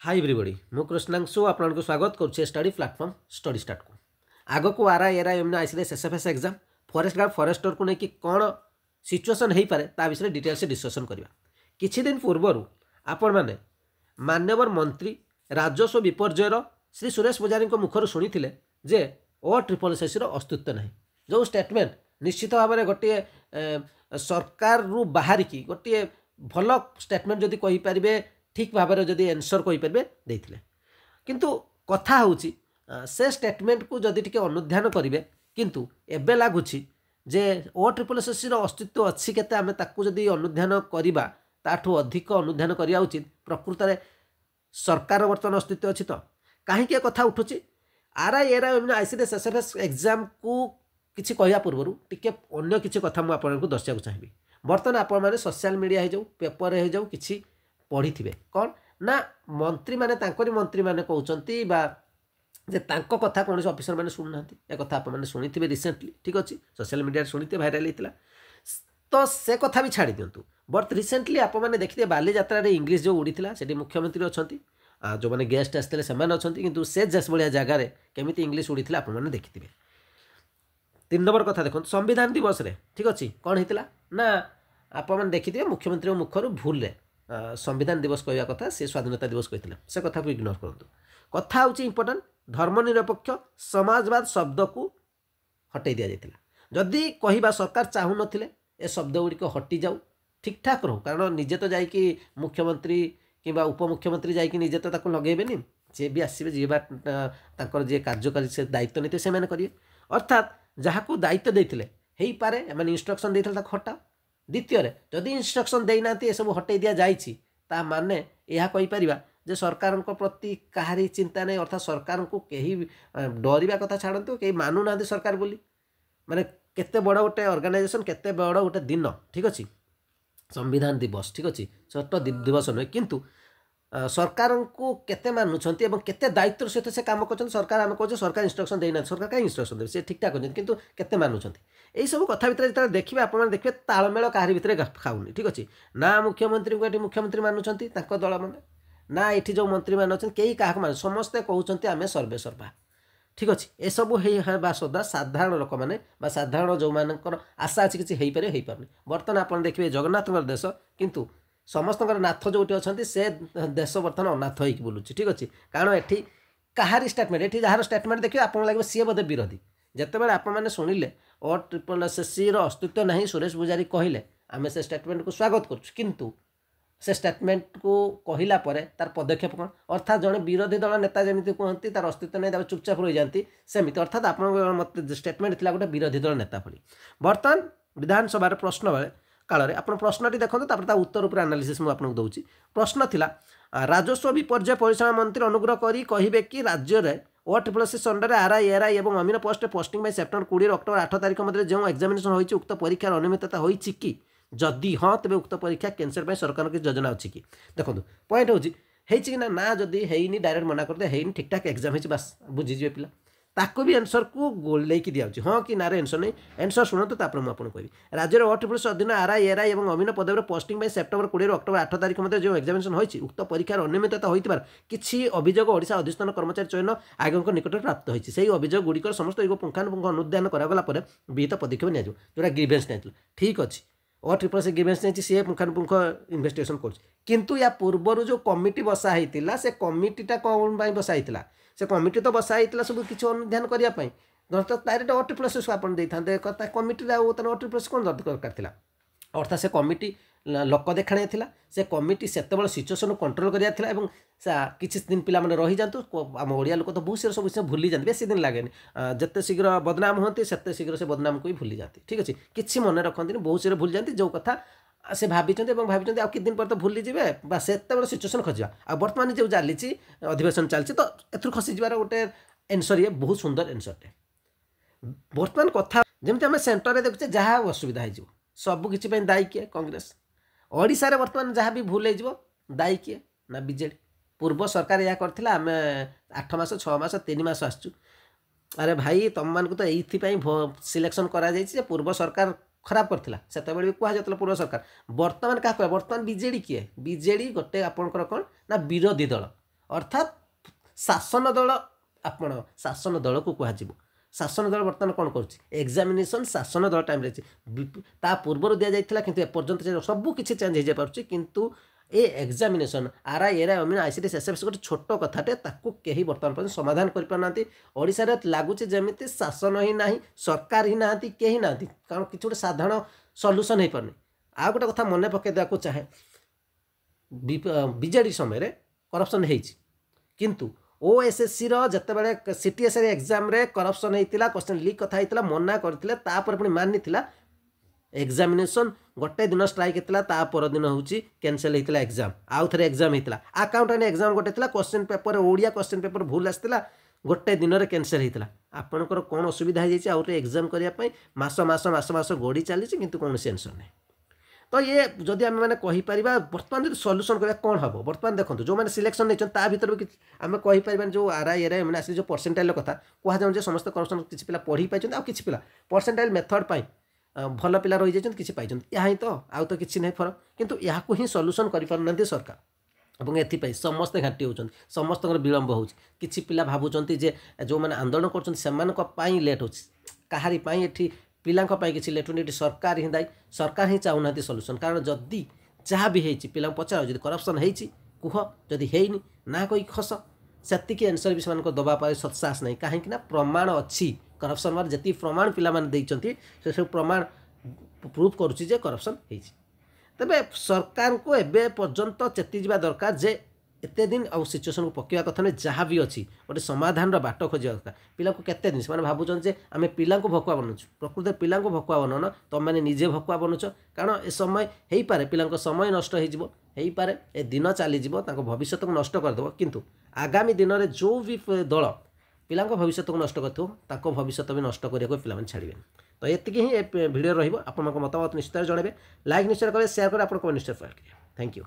Hi everybody मु कृष्णांशु आपको स्वागत करुच्छे स्टडी प्लाटफॉर्म स्टडी स्टार्ट को आग को आरआई एरआई एमने ICS SFS exam forest guard forester को लेकिन कौन सिचुएसन हो पारे ता विषय डिटेल्स से डिस्कसन करवा किछि दिन पूर्वर आपण मैंने मान्यवर मंत्री राजस्व विपर्ययर श्री सुरेश पुजारी मुखर शुणी जे OSSC अस्तित्व ना जो स्टेटमेंट निश्चित भाव में गोटे सरकार रु बाहरिकी गोटे भल स्टेटमेंट जदि कहींपारे ठीक भाव में जदि एनसर कहींपारे देते किंतु कथा हूँ से स्टेटमेंट को जदि टिके अनुध्यान करेंगे किंतु एबे लगुच जे OSSC अस्तित्व अच्छी केते आमे ताकू जदि अनुध्यान करवा ताठू अधिक अनुध्यान करिया उचित प्रकृत में सरकार बर्तमान अस्तित्व अच्छी तो कहीं कथा उठुची आरआई एरआई आईसीएस एसएफएस एग्जाम को किसी कहवा पूर्व टिके अन्य किसी कथा मुझे दर्शाक चाहिए बर्तमान आपण मैंने सोशल मीडिया हो जाऊ पेपर हो जाऊ किसी पढ़ी थे कौन ना मंत्री माने तांकरी मंत्री माने कहउचंती बा जे तांको कथा कौन ऑफिसर माने सुन नांती ए कथा आप माने सुनी थे रिसेंटली ठीक अच्छी सोशल मीडिया सुनी थे भाइराल होता तो से कथा भी छाड़ी दिंतु बट रिसेंटली आप मैंने देखिए बाली यात्रा इंग्लीश जो उड़ी से मुख्यमंत्री अच्छा जो मैंने गेस्ट आसते किंतु से जस भाया जगार केमी इंग्लीश उड़ी आप देखिए 3 नंबर कथा देखो संविधान दिवस रे ठीक अच्छी कौन होता ना आप देखिए मुख्यमंत्री मुखर भूल संविधान दिवस कहवा कथा से स्वाधीनता दिवस कहते से कथा को इग्नोर करूँ कथा हूँ इंपोर्टाट धर्मनिरपेक्ष समाजवाद शब्द को हटई दि जाता जदि कहवा सरकार चाहू नथिले ए शब्द गुड़िक हटि जाऊ ठीक ठाक रहू कारण निजे तो जाकि मुख्यमंत्री किंबा उपमुख्यमंत्री जाकि निजे तो ताको लगेबेनी जे भी आसबे जे तांकर जे कार्यकारी से दायित्व नहीं से मैंने करिए अर्थात जहाँ को दायित्व देते हो पारे मैंने इंस्ट्रक्शन देते हटाओ द्वितीय जदि इंस्ट्रक्शन देना सब हटई दि जाता माने यह कहीपर जे सरकार प्रति कहारी चिंता नहीं अर्थात सरकार को कहीं डरवा कथा छाड़ू कहीं मानु ना सरकार बोली माने केते बड़ गोटे ऑर्गेनाइजेशन केते बड़ गोटे दिन ठीक अच्छे संविधान दिवस ठीक अच्छे छोट दिवस नुहे किंतु सरकार को केते मानुंट और केते दायित्व सहित से काम कर सरकार आम कहे सरकार इंस्ट्रक्शन देना सरकार कहीं इंस्ट्रक्शन देवे ठीक ठाक किंतु केते मानुंट यही सब कथा भितर जो देखिए आप देखिए तालमेल कहारी भितर खाऊनी ठीक अच्छे ना मुख्यमंत्री को ये मुख्यमंत्री मानुंट दल मैंने ना ये जो मंत्री मैंने अच्छे कई क्या मान समस्ते कहते आम सर्वे सर्वा ठीक अच्छे ये सब सदा साधारण लोक मैंने साधारण जो मानकर आशा अच्छी किसी हो पारे हो पारे बर्तमान आप देखिए जगन्नाथ देश किंतु समस्त नाथ जो अच्छा से देश बर्तमान अनाथ हो बुलूँ ठीक अच्छे कारण ये कहारी स्टेटमेंट ये जहाँ स्टेटमेंट देखिए आप लगे सी बोधे विरोधी जितेबाला आपने शुणिले OSSC अस्तित्व ना सुरेश पुजारी कहले आम से स्टेटमेंट को स्वागत करूँ से स्टेटमेंट को कहला तार पदक्षेप कौन अर्थात जड़े विरोधी दल नेता जमी कहती तार अस्तित्व नहीं चुपचाप रही जाती सेमती अर्थात आप मत स्टेटमेंट थी गोटे विरोधी दल नेता भली बर्तमान विधानसभा प्रश्न बेले काल में आप प्रश्नटी देखते उत्तर उपर एनालिसिस मुझे दूसरी प्रश्न थिला राजस्व विपर्य परिचालन मंत्री अनुग्रह करी कहिबे कि राज्य में OSSC अंडर आरआई एरआई और अमीन पोस्ट पोस्टिंग सेप्टेम्बर 20 अक्टोबर 8 तारीख मध्य जो एक्जामिनेशन होती उक्त परीक्षार अनियमितता होती कि जदि हाँ तेज उक्त परीक्षा कैंसल पर सरकार की योजना अच्छी कि देखो पॉइंट होची ना जदि है डायरेक्ट मना करते है ठीक ठाक एग्जाम हो बस बुझीजे पिला ताको भी आंसर को गोल लेकिन दिया हाँ कि ना आंसर नहीं आंसर शुणु तापर मुझे कहि राज्य में OSSC अधीन आरआई एरआई और अमीन पदवी पोस्टिंग सेप्टेम्बर 20 अक्टोबर 8 तारीख मध्य जो एक्जामिनेशन होती उक्त परीक्षार अनियमितता होती किसी अभियोग ओडिशा अधिष्ठान कर्मचारी चयन आयोग निकट प्राप्त होती से अभियोग गुड़िकर समस्त पुंखानुपुंख अनुध्यान करागला विहित पदक्षेप नि जोटा ग्रीवेंस नहीं ठीक अच्छे OSSC ग्रीवेंस नहीं सी पुंखानुपुंख इन्वेस्टिगेशन कर या पूर्वर जो कमिटी बसाई से कमिटीटा कौन बसाई से कमिटी तो बसाई सब किसी अनुध्यान करने डायरेक्ट OSSC को आप कमिटी OSSC कौन दरकार था अर्थात से कमिटी लोक देखाणिया थिला से कमिटी से सिचुएसन कंट्रोल करा किसी दिन पिला माने रही जातु आम ओडिया लोक तो बहुत सी सब भूली जाते बेसी दिन लगे जिते शीघ्र बदनाम होती से शीघ्र से बदनाम को भी भूली जाती ठीक अच्छे किसी मन रखती बहुत सी भूली जाती जो कथा से भाभी भाभी आ कि दिन पर तो भूली जाए से सिचुएसन खोजा आ बर्तमान जो चली अधिवेशन चलती तो ए खसीजार गोटे एनसर ये बहुत सुंदर एनसरटे बर्तमान कथा जमी आम सेन्टर में देखुचे जहाँ असुविधा हो सबकि दायी किए कांग्रेस ओडिशा रे बर्तमान जहाँ भी भूल हो दायी किए ना बीजेडी पूर्व सरकार यह करथिला आम 8 मास 6 मास 3 मास आसचु अरे भाई तुम मान को तो ये सिलेक्शन करा पूर्व सरकार खराब करथिला सेते बेले भी कहा जातला पूर्व सरकार बर्तमान क्या कह बर्तमान बीजेडी किए बीजेडी गोटे आपनकर कौन ना विरोधी दल अर्थात शासन दल आपण शासन दल को कह शासन दल बर्तमान कौन करेजामिनेसन शासन दल टाइम ता पूर्व दि जाता कि एपर्तंत सबकि चेंज हो पार्टी किंतु A examination RI era Amin ICDS SFS गोटे छोट कथाटे ताकू कहीं बर्तमान पर्यंत समाधान कर ओडिशा रे लगुच जमी शासन ही ना सरकार ही ना कहीं ना कारण कि गोटे साधारण सल्यूसन हो पारनी आ गोटे कथा मन पकई देवाक चाहे बीजेडी समय करप्शन होती किंतु ओएसएससी जिते सीटीएस एग्जाम रे करप्शन होता क्वेश्चन लीक कथा होता मना करते पुणी मानी एग्जामिनेशन गोटे दिन स्ट्राइक होता तापर दिन हूँ कैंसल होता एग्जाम आउ थे एग्जाम होता अकाउंटेंट एग्जाम गोटे question paper Odia question paper भूल आसाला गोटे दिन में कैंसल होता आपंकर कौन असुविधा हो एग्जाम करने मास मास मास मास गड़ी चली किंतु कौन टेंशन नहीं तो ये जदि आम मैंने कहीपर बर्तमान जो सल्यूसन करा कौन हम बर्तमान देखो जो मैंने सिलेक्शन नहीं ता भर भी आम कहीपर जो आरआई एरा मैंने आस जो परसेंटाइल कथा कहुँ समस्त करप्शन किसी पिला पढ़ी पाई आ कि पिला परसेंटाइल मेथड पर भल पिला रही जाइए किसी पाई यहाँ ही तो आउ तो किसी नहीं फरक किंतु यहाँ ही सल्यूसन कर सरकार और एपाई समस्ते घाटी होती समस्त विलम्ब हो कि पिला भावुं जे जो मैंने आंदोलन कर लेट हो कहारी ये पिला किसी लेट हो सरकार ही दायी सरकार ही चाहूना सल्यूसन कारण जदि जहाँ भी होती पिला पचार जब करप्शन होती कह जदि है ना कोई खस से आंसर भी से दबा पाए सत्साहस नहीं कहीं प्रमाण अच्छी करप्शन मार जी प्रमाण पिलाने से सब प्रमाण प्रूफ करुच्ची करप्शन होती तेरे सरकार को एवं पर्यंत चेती जा दरकार जे एते दिन आउ सिचुएसन को पकड़ा कथा नहीं जहाँ भी अच्छी गोटे समाधान बाट खोजा दरकार पिला को केते दिन से भावुं जे आम पिला भकुआ बनूँ प्रकृत पिला भकुआ बनाना तुम मैंने निजे भकुआ बनुच कारण ए समय हो पारे पिला समय नष्ट हो पारे ए दिन चलीज भविष्य को नष्ट करदेव किंतु आगामी दिन में जो भी दल पिला भविष्य को नष्ट कर भविष्य भी नष्ट करने पे छाड़े तो ये ही भिडियो रहा आप मतामत निश्चय जनइबे लाइक निश्चय करेंगे शेयर करें आप निश्चय करेंगे थैंक यू।